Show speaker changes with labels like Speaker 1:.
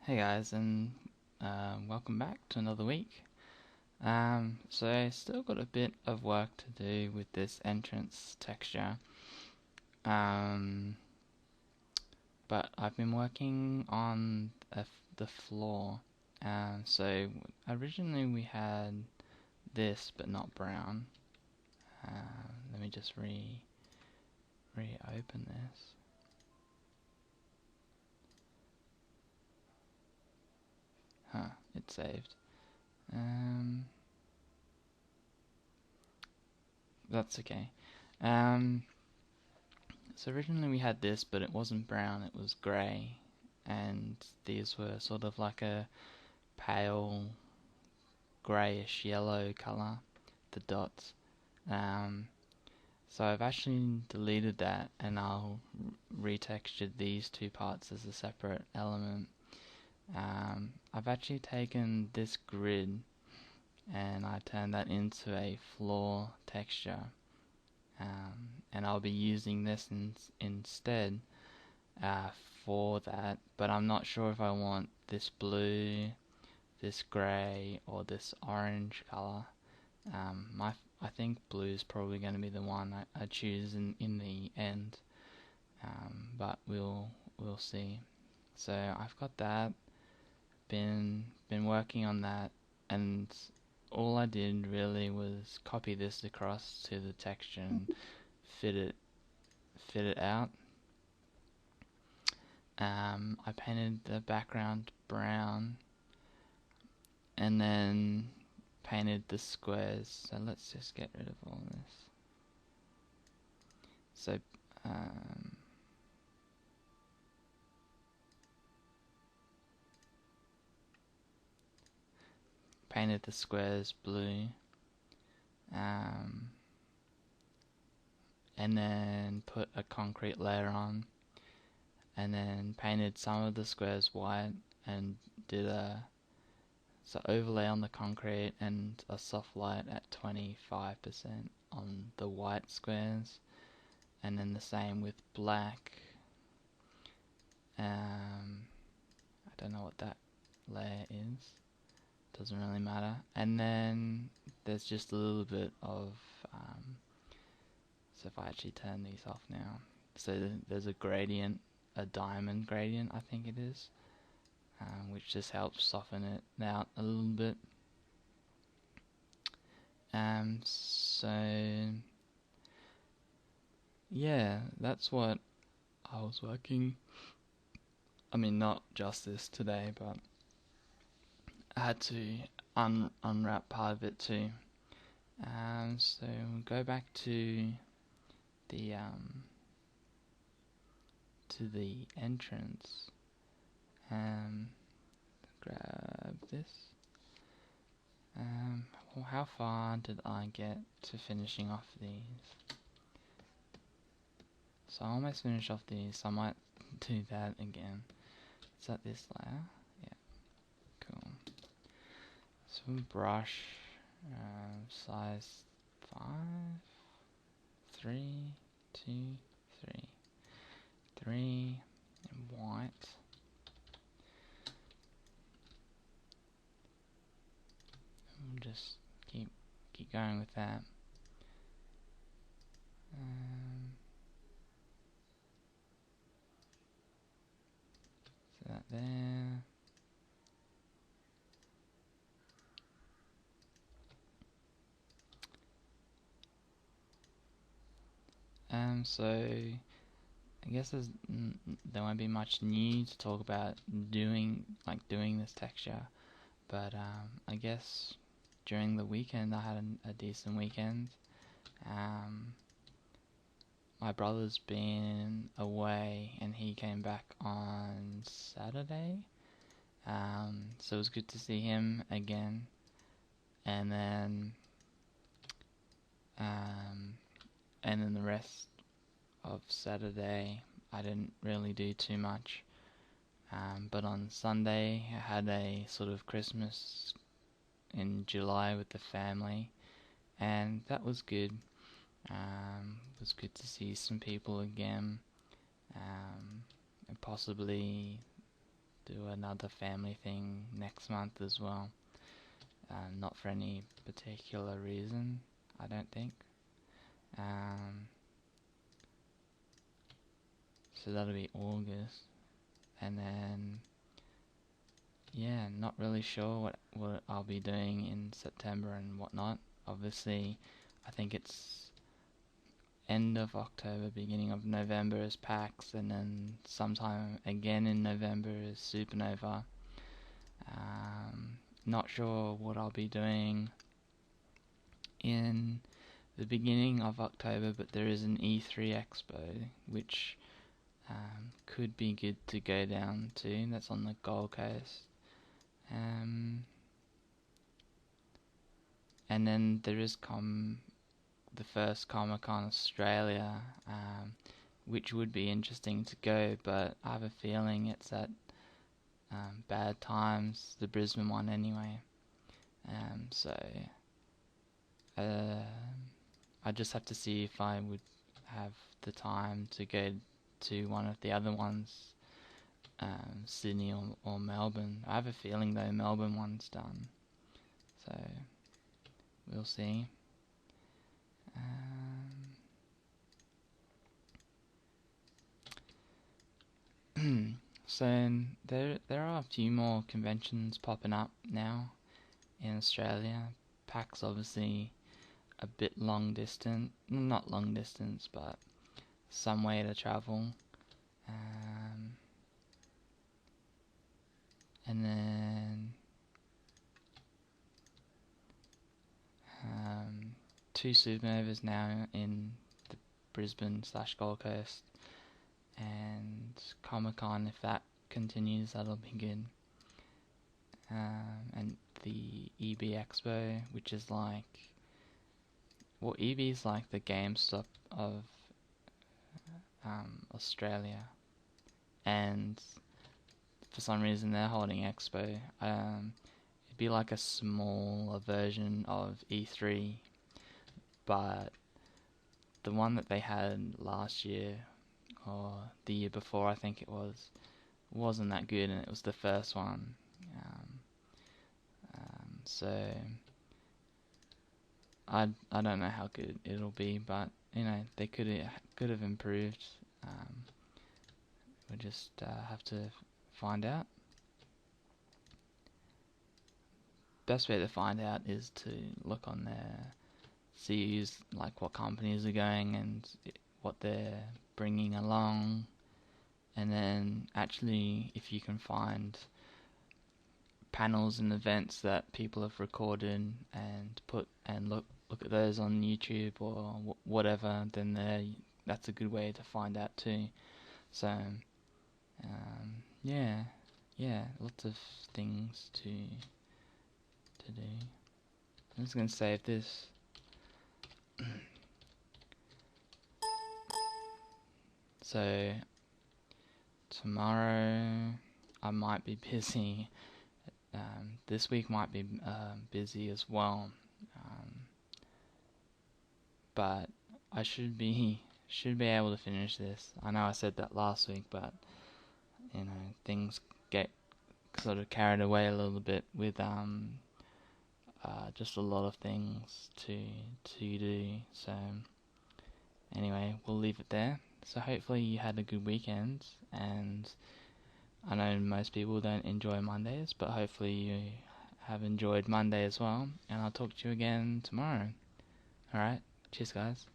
Speaker 1: Hey guys, and welcome back to another week. So I still got a bit of work to do with this entrance texture. Um, but I've been working on the floor. So originally we had this, but not brown. Let me just reopen this. Huh, it saved. Um, that's okay. Um, So originally we had this, but it wasn't brown, it was grey, and these were sort of like a pale greyish yellow colour, the dots. Um, so I've actually deleted that, and I'll retextured these two parts as a separate element. I've actually taken this grid and I turned that into a floor texture, and I'll be using this instead uh, for that, but I'm not sure if I want this blue, this grey, or this orange colour. I think blue is probably going to be the one I choose in the end, but we'll see. So I've got that. Been working on that, and all I did really was copy this across to the texture and fit it fit it out. I painted the background brown and then painted the squares. So let's just get rid of all this. So painted the squares blue, um, and then put a concrete layer on, and then painted some of the squares white and did a overlay on the concrete and a soft light at 25% on the white squares, and then the same with black. I don't know what that layer is, doesn't really matter. And then there's just a little bit of so if I actually turn these off now, so there's a gradient, a diamond gradient I think it is, which just helps soften it out a little bit. So yeah, that's what I was working. I mean, not just this today, but I had to unwrap part of it too. So we'll go back the to the entrance. Grab this. Well, how far did I get to finishing off these? So I almost finished off these, so I might do that again. Is that this layer? Yeah, cool. So brush, size 5, 3, 2, 3, 3, and white. And just keep going with that. So that there. So I guess there won't be much new to talk about doing this texture, but I guess during the weekend I had a decent weekend. My brother's been away and he came back on Saturday, so it was good to see him again. And then the rest of Saturday I didn't really do too much. But on Sunday I had a sort of Christmas in July with the family, and that was good. It was good to see some people again, and possibly do another family thing next month as well. Not for any particular reason, I don't think. So that'll be August. And then, yeah, not really sure what I'll be doing in September and whatnot. Obviously, I think it's end of October, beginning of November is PAX, and then sometime again in November is Supernova. Not sure what I'll be doing in the beginning of October, but there is an E3 Expo, which could be good to go down to. That's on the Gold Coast. And then there is the first Comic-Con Australia, which would be interesting to go, but I have a feeling it's at bad times, the Brisbane one anyway. So I just have to see if I would have the time to go to one of the other ones, Sydney or Melbourne. I have a feeling though Melbourne one's done, so we'll see. So there are a few more conventions popping up now in Australia. PAX obviously a bit long distance, not long distance, but some way to travel. And then two Supernovas now in the Brisbane / Gold Coast, and Comic-Con, if that continues, that'll be good. And the EB Expo, which is like, well, EB is like the GameStop of Australia, and for some reason they're holding Expo. It'd be like a smaller version of E3, but the one that they had last year, or the year before I think it was, wasn't that good, and it was the first one. So I don't know how good it'll be, but you know, they could have improved. We'll just have to find out. Best way to find out is to look on their CUs, like what companies are going and what they're bringing along, and then actually if you can find panels and events that people have recorded and look at those on YouTube or whatever, then that's a good way to find out too. So yeah, lots of things to do. I'm just gonna save this. So tomorrow I might be busy. This week might be busy as well, but I should be able to finish this. I know I said that last week, but you know, things get sort of carried away a little bit with just a lot of things to do. So anyway, we'll leave it there. So hopefully you had a good weekend, and I know most people don't enjoy Mondays, but hopefully you have enjoyed Monday as well, and I'll talk to you again tomorrow. Alright, cheers guys.